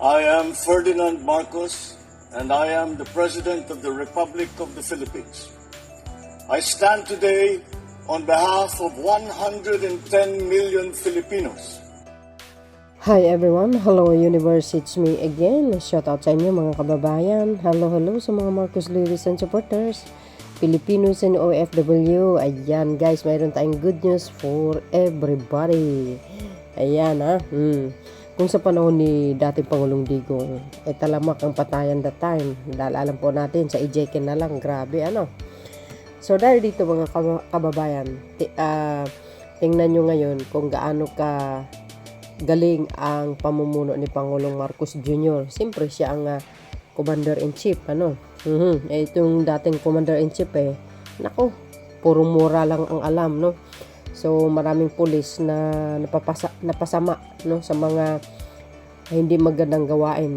I am Ferdinand Marcos, and I am the President of the Republic of the Philippines. I stand today on behalf of 110 million Filipinos. Hi everyone, hello universe, it's me again. Shout out sa inyo mga kababayan. Hello sa mga Marcos Lewis and supporters, Filipinos and OFW. Ayan guys, mayroon tayong good news for everybody. Ayan Kung sa panahon ni dating Pangulong Digong, talamak ang patayan that time. Dahil alam po natin, sa ejekin na lang, grabe So dahil dito mga kababayan, tingnan nyo ngayon kung gaano ka galing ang pamumuno ni Pangulong Marcos Jr. Siyempre siya ang Commander-in-Chief. Itong dating Commander-in-Chief nako, puro mura lang ang alam, no? So maraming pulis na napasama, no, sa mga hindi magandang gawain,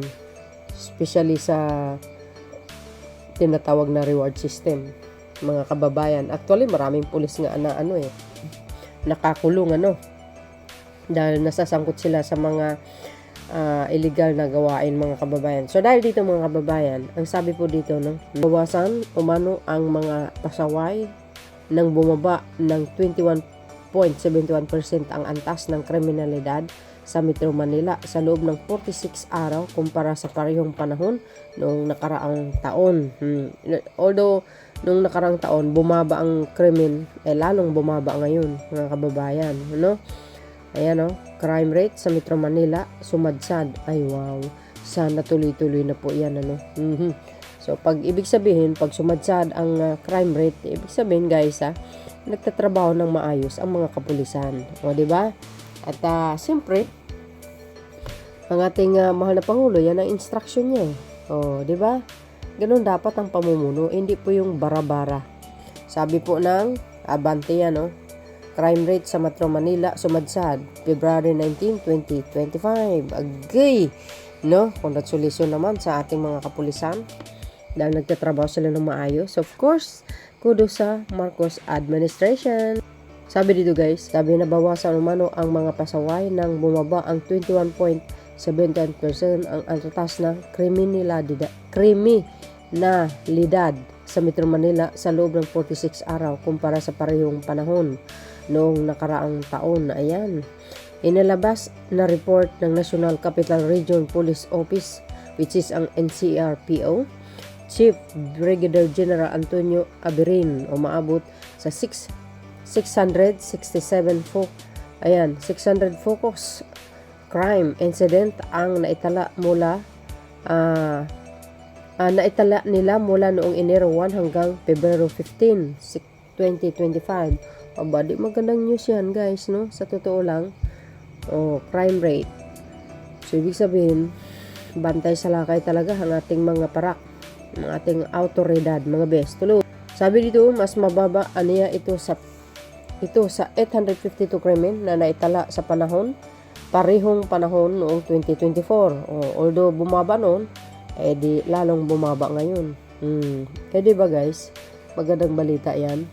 especially sa tinatawag na reward system, mga kababayan. Actually maraming pulis nga na nakakulong dahil nasasangkot sila sa mga illegal na gawain, mga kababayan. So dahil dito mga kababayan, ang sabi po dito, no, bawasan umano ang mga pasaway nang bumaba ng 21.71% ang antas ng kriminalidad sa Metro Manila sa loob ng 46 araw kumpara sa parehong panahon noong nakaraang taon. Although noong nakaraang taon bumaba ang krimen, lalong bumaba ngayon, mga kababayan, no? Ayan crime rate sa Metro Manila sumadsad. Ay wow, sana tuloy-tuloy na po yan So pag ibig sabihin, pag sumadsad ang crime rate, ibig sabihin guys nagtatrabaho ng maayos ang mga kapulisan, di ba? At siyempre ang ating mahal na Pangulo, yan ang instruction niya di ba? Ganun dapat ang pamumuno, hindi po yung bara-bara. Sabi po ng Abante crime rate sa Metro Manila sumadsad February 19, 2025. Agay, no? Congratulations naman sa ating mga kapulisan dahil nagtatrabaho sila ng maayos. Of course, kudos sa Marcos administration. Sabi dito guys, sabi na bawasan umano ang mga pasaway nang bumaba ang 21.71% ang antas ng kriminalidad sa Metro Manila sa loob ng 46 araw kumpara sa parehong panahon noong nakaraang taon. Ayan, inilabas na report ng National Capital Region Police Office, which is ang NCRPO, Chief Brigadier General Antonio Abirin, umaabot sa 667 600 focus crime incident ang naitala nila mula noong Enero 1 hanggang Pebrero 15, 2025. Di magandang news yan guys, no? Sa totoo lang, crime rate. So ibig sabihin, bantay sa lakay talaga ang ating mga parak, ang ating autoridad, mga best. Tuloy. Sabi dito, mas mababa aniya ito sa 852 krimen na naitala sa parehong panahon noong 2024. Although bumaba noon, di lalong bumaba ngayon. Di ba guys? Magandang balita yan.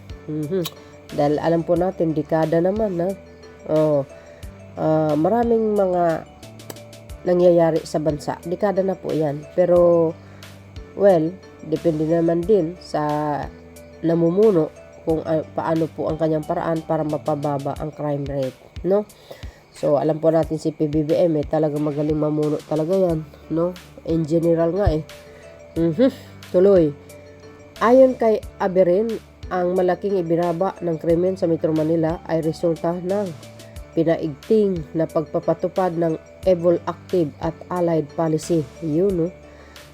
Dahil alam po natin, dekada naman maraming mga nangyayari sa bansa. Dekada na po yan. Pero, well, depende naman din sa namumuno kung paano po ang kanyang paraan para mapababa ang crime rate, no? So, alam po natin si PBBM talagang magaling mamuno talaga yan, no? In general nga Tuloy. Ayon kay Abirin, ang malaking ibinaba ng krimen sa Metro Manila ay resulta ng pinaigting na pagpapatupad ng Evil Active at Allied Policy.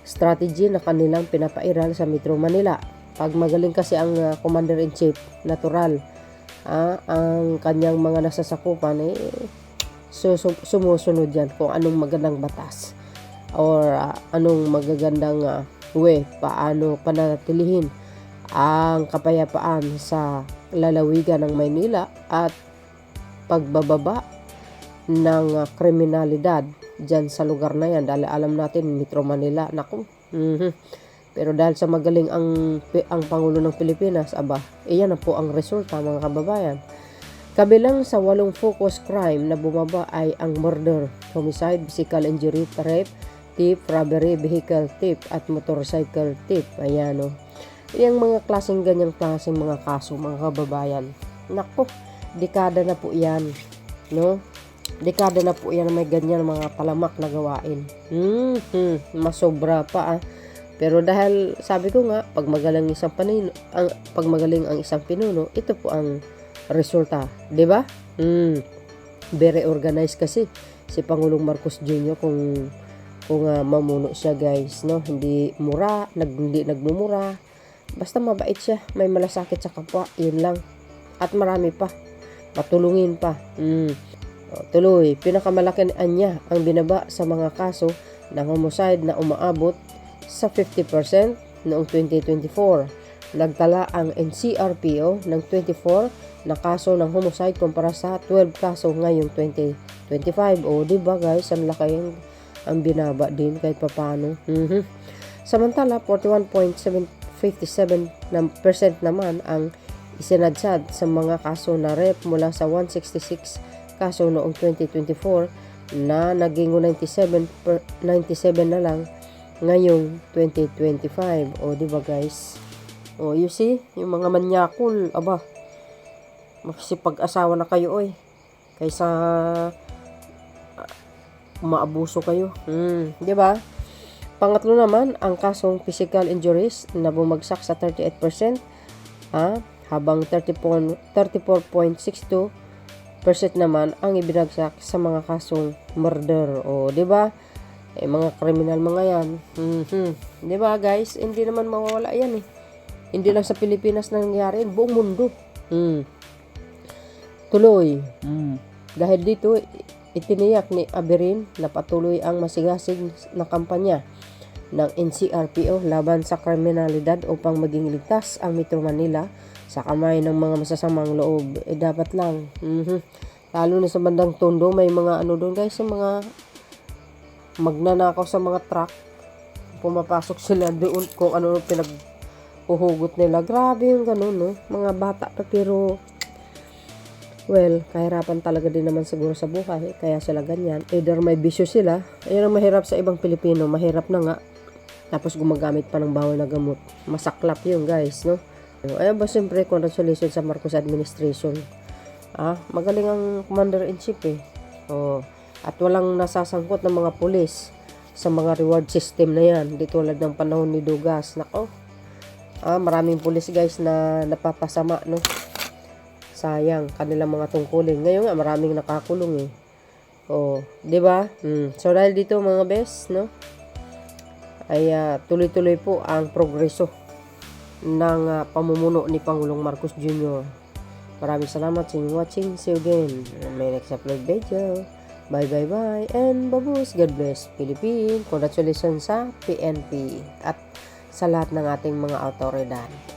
Strategy na kanilang pinapairal sa Metro Manila. Pag magaling kasi ang Commander-in-Chief, natural, ang kanyang mga nasasakupan sumusunod yan kung anong magandang batas or anong magagandang way paano panatilihin ang kapayapaan sa lalawigan ng Maynila at pagbababa ng kriminalidad dyan sa lugar na yan. Dahil alam natin, Metro Manila, naku, pero dahil sa magaling ang Pangulo ng Pilipinas, iyan na po ang resulta, mga kababayan. Kabilang sa 8 focus crime na bumaba ay ang murder, homicide, physical injury, rape, thief, robbery, vehicle thief, at motorcycle thief. Ayan o. Yung mga ganyang klaseng mga kaso, mga kababayan. Nako, dekada na po yan. No? Dekada na po yan na may ganyan mga talamak na gawain. Masobra pa ah. Pero dahil sabi ko nga, pag magaling ang isang pinuno, ito po ang resulta, 'di ba? Very organized kasi si Pangulong Marcos Jr. kung mamuno siya, guys, no? Hindi nagmumura. Basta mabait siya, may malasakit sa kapwa, yun lang. At marami pa, matulungin pa. Tuloy, pinakamalaki niya ang binaba sa mga kaso ng homicide na umaabot sa 50% noong 2024. Nagtala ang NCRPO ng 24 na kaso ng homicide kumpara sa 12 kaso ngayong 2025. O, diba guys, ang laki ang binaba din kahit papano. Samantala, 41.57% naman ang isinadsad sa mga kaso na rape mula sa 166 kaso noong 2024 na naging 97 na lang ngayong 2025. O, diba guys? O, you see, yung mga manyakol, aba, makisipag-asawa na kayo, oy. Kaysa maabuso kayo. Diba? Pangatlo naman, ang kasong physical injuries na bumagsak sa 38%, habang 34.62% naman ang ibinagsak sa mga kasong murder. O, diba? Mga kriminal mga yan. Diba guys? Hindi naman mawawala yan eh. Hindi lang sa Pilipinas na nangyari, buong mundo. Tuloy. Dahil dito, itiniyak ni Aberin na patuloy ang masigasig na kampanya ng NCRPO laban sa kriminalidad upang maging ligtas ang Metro Manila sa kamay ng mga masasamang loob. Dapat lang. Lalo na sa bandang Tondo, may mga doon guys, yung mga magnanakaw sa mga truck. Pumapasok sila doon kung ano pinaghuhugot nila. Grabe yung ganun, no? Mga bata pa pero well, kahirapan talaga din naman siguro sa buhay. Kaya sila ganyan. Either may bisyo sila. Ayun ang mahirap sa ibang Pilipino. Mahirap na nga. Tapos gumagamit pa ng bawal na gamot. Masaklap yun, guys, no? Ayun ba, siyempre, congratulations sa Marcos administration. Magaling ang commander-in-chief eh. At walang nasasangkot ng mga pulis sa mga reward system na yan. Di tulad ng panahon ni Dugas. Nako. Maraming pulis, guys, na napapasama, no? Sayang kanilang mga tungkulin. Ngayon nga maraming nakakulong eh. Di ba? So dahil dito mga best, no? Ay tuloy-tuloy po ang progreso ng pamumuno ni Pangulong Marcos Jr. Maraming salamat sa inyong watching. See you again in my next upload video. Bye bye bye and babus. God bless Philippines. Congratulations sa PNP at sa lahat ng ating mga autoridad.